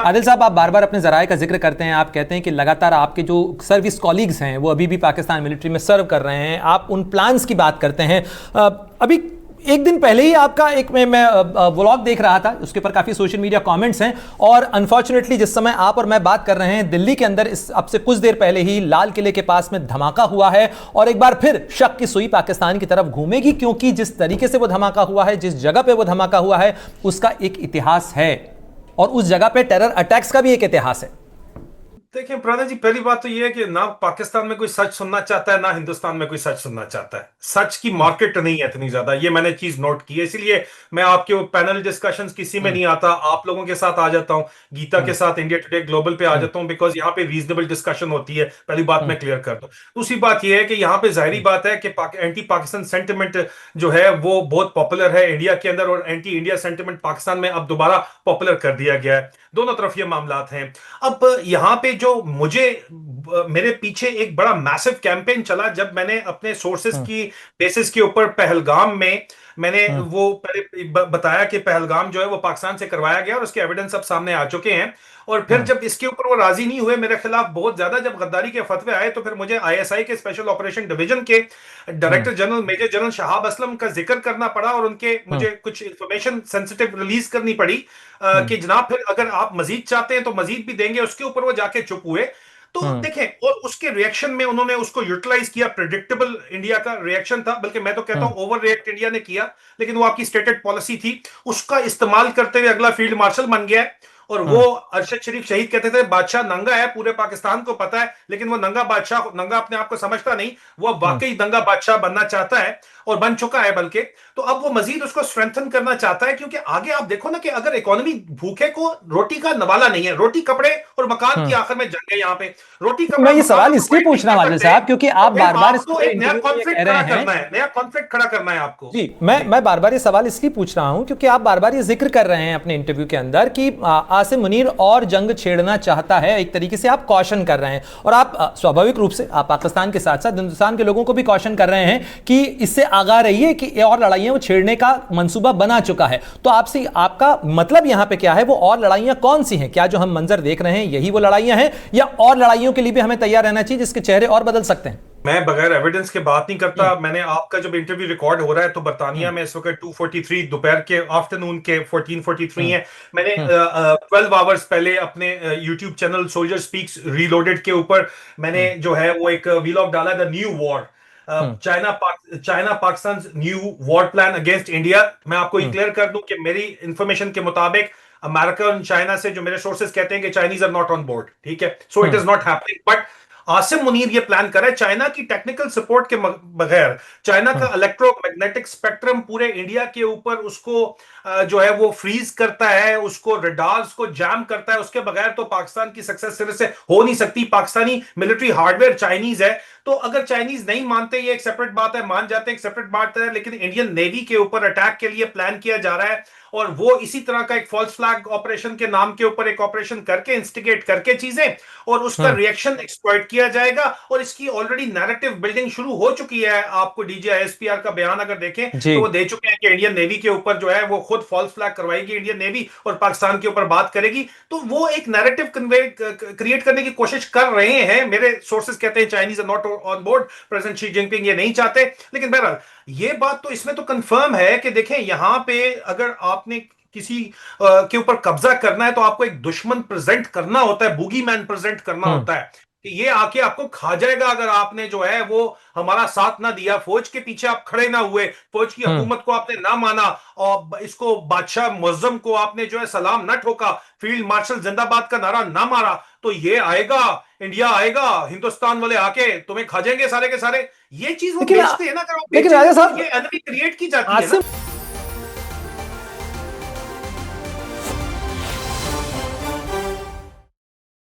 आदिल साहब, आप बार बार अपने जराये का जिक्र करते हैं, आप कहते हैं कि लगातार आपके जो सर्विस कॉलीग्स हैं वो अभी भी पाकिस्तान मिलिट्री में सर्व कर रहे हैं, आप उन प्लान्स की बात करते हैं। अभी एक दिन पहले ही आपका एक मैं व्लॉग देख रहा था, उसके ऊपर काफ़ी सोशल मीडिया कमेंट्स हैं, और अनफॉर्चुनेटली जिस समय आप और मैं बात कर रहे हैं, दिल्ली के अंदर इस अब से कुछ देर पहले ही लाल किले के पास में धमाका हुआ है, और एक बार फिर शक की सुई पाकिस्तान की तरफ घूमेगी, क्योंकि जिस तरीके से वो धमाका हुआ है, जिस जगह पे वो धमाका हुआ है, उसका एक इतिहास है, और उस जगह पे टेरर अटैक्स का भी एक इतिहास है। देखिए प्रणय जी, पहली बात तो ये है कि ना पाकिस्तान में कोई सच सुनना चाहता है, ना हिंदुस्तान में कोई सच सुनना चाहता है। सच की मार्केट नहीं है इतनी ज्यादा, ये मैंने चीज नोट की है। इसीलिए मैं आपके वो पैनल डिस्कशंस किसी में नहीं आता, आप लोगों के साथ आ जाता हूँ, गीता के साथ इंडिया टुडे ग्लोबल पे आ जाता हूँ, बिकॉज यहाँ पे रीजनेबल डिस्कशन होती है। पहली बात मैं क्लियर कर दूं। दूसरी बात यह है कि यहाँ पे जाहिर बात है कि एंटी पाकिस्तान सेंटिमेंट जो है वो बहुत पॉपुलर है इंडिया के अंदर, और एंटी इंडिया सेंटिमेंट पाकिस्तान में अब दोबारा पॉपुलर कर दिया गया है। दोनों तरफ ये मामलात हैं। अब यहाँ पे जो मुझे मेरे पीछे एक बड़ा मैसिव कैंपेन चला, जब मैंने अपने सोर्सेस की बेसिस के ऊपर पहलगाम में मैंने वो पहले बताया कि पहलगाम जो है वो पाकिस्तान से करवाया गया और उसके एविडेंस अब सामने आ चुके हैं। और फिर जब इसके ऊपर वो राजी नहीं हुए मेरे खिलाफ बहुत ज्यादा, जब गद्दारी के फतवे आए, तो फिर मुझे आईएसआई के स्पेशल ऑपरेशन डिवीजन के director general major general Shahab Aslam का जिक्र करना पड़ा, और उनके मुझे कुछ इंफॉर्मेशन सेंसिटिव रिलीज करनी पड़ी कि जनाब फिर अगर आप मजीद चाहते हैं तो मजीद भी देंगे। उसके ऊपर वो जाके चुप हुए। तो देखें, और उसके रिएक्शन में उन्होंने उसको यूटिलाइज किया। प्रिडिक्टेबल इंडिया का रिएक्शन था, बल्कि मैं तो कहता हूं ओवर रिएक्ट इंडिया ने किया, लेकिन वो आपकी स्टेटेड पॉलिसी थी। उसका इस्तेमाल करते हुए अगला फील्ड मार्शल बन गया है। और वो अरशद शरीफ शहीद कहते थे बादशाह नंगा है, पूरे पाकिस्तान को पता है, लेकिन वो नंगा बादशाह नंगा अपने आप को समझता नहीं, वो वाकई नंगा बादशाह बनना चाहता है और बन चुका है बल्कि। तो अब वो मजीद उसको स्ट्रेंथन करना चाहता है, क्योंकि आगे आप देखो ना कि अगर इकोनॉमी, भूखे को रोटी का नवाला नहीं है, रोटी कपड़े और मकान की आखिर में जंग है यहाँ पे। रोटी कपड़ा मैं ये मकान सवाल तो इसलिए पूछ रहा हूं आदिल साहब, क्योंकि आप तो फिर बार बार इस आपको पूरे एक नया इंटरव्यू में ये कॉन्फ्लिक्ट कह रहे खड़ा हैं। करना है, नया कॉन्फ्लिक्ट खड़ा करना है आपको। जी, मैं बार बार ये सवाल इसलिए पूछ रहा हूं क्योंकि आप बार बार ये जिक्र कर रहे हैं अपने इंटरव्यू के अंदर कि आसिम मुनीर और जंग छेड़ना चाहता है, एक तरीके से आप कॉशन कर रहे हैं, और आप स्वाभाविक रूप से आप पाकिस्तान के साथ साथ हिंदुस्तान के लोगों को भी कॉशन कर रहे हैं कि इससे आगाह रहिए कि ये और लड़ाइयां वो छेड़ने का मंसूबा बना चुका है। तो आपसे आपका मतलब यहां पे क्या है? वो और लड़ाइयां कौन सी हैं? क्या जो हम मंजर देख रहे हैं यही वो लड़ाइयां हैं, या और लड़ाइयों के लिए भी हमें तैयार रहना चाहिए जिसके चेहरे और बदल सकते हैं? मैं बगैर एविडेंस के बात नहीं करता। मैंने आपका जब इंटरव्यू रिकॉर्ड हो रहा है तो बर्तानिया में इस वक्त 2:43 दोपहर के, आफ्टरनून के 14:43 है। मैंने 12 आवर्स पहले अपने YouTube channel soldier speaks reloaded के ऊपर मैंने जो है वो एक वीलॉग डाला, the new war, China Pakistan new war plan against India. मैं आपको ये क्लियर कर दूं कि मेरी इंफॉर्मेशन के मुताबिक अमेरिका और चाइना से जो मेरे सोर्सेज कहते हैं कि Chinese are not on board, ठीक है, so it is not happening. But Asim Munir ये प्लान कर रहा है चाइना की टेक्निकल सपोर्ट के बगैर। चाइना का इलेक्ट्रोमैग्नेटिक स्पेक्ट्रम पूरे इंडिया के ऊपर उसको जो है वो फ्रीज करता है, उसको रडार्स को जैम करता है। उसके बगैर तो पाकिस्तान की सक्सेस सिरे से हो नहीं सकती। पाकिस्तानी मिलिट्री हार्डवेयर चाइनीज है, तो अगर चाइनीज नहीं मानते ये एक सेपरेट बात है, मान जाते हैं एक सेपरेट बात है, लेकिन इंडियन नेवी के ऊपर अटैक के लिए प्लान किया जा रहा है। और वो इसी तरह का एक फॉल्स फ्लैग ऑपरेशन के नाम के ऊपर एक ऑपरेशन करके, इंस्टिगेट करके चीजें, और उसका रिएक्शन एक्सप्लॉइट किया जाएगा। और इसकी ऑलरेडी नैरेटिव बिल्डिंग शुरू हो चुकी है। आपको डीजीआईएसपीआर का बयान अगर देखें तो वो दे चुके हैं कि इंडियन नेवी के ऊपर जो है वो खुद फॉल्स फ्लैग करवाएगी इंडियन नेवी, और पाकिस्तान के ऊपर बात करेगी। तो वो एक नैरेटिव क्रिएट करने की कोशिश कर रहे हैं। मेरे सोर्सेज कहते हैं Chinese are not on board, president Xi Jinping ये नहीं चाहते। लेकिन बहरहाल ये बात तो इसमें तो कंफर्म है कि देखें, यहां पे अगर आपने किसी के ऊपर कब्जा करना है तो आपको एक दुश्मन प्रेजेंट करना होता है, बूगी मैन प्रेजेंट करना होता है कि ये आके आपको खा जाएगा अगर आपने जो है वो हमारा साथ ना दिया, फौज के पीछे आप खड़े ना हुए, फौज की हुकूमत को आपने ना माना, और इसको बादशाह मुअज्जम को आपने जो है सलाम ना ठोका, फील्ड मार्शल जिंदाबाद का नारा ना मारा, तो ये आएगा, इंडिया आएगा, हिंदुस्तान वाले आके तुम्हें खा जाएंगे सारे के सारे। ये चीज वो बेचते हैं ना, अगर वो लेकिन बेचेंगे राजा तो साहब, ये एनिमी क्रिएट की जाती है ना।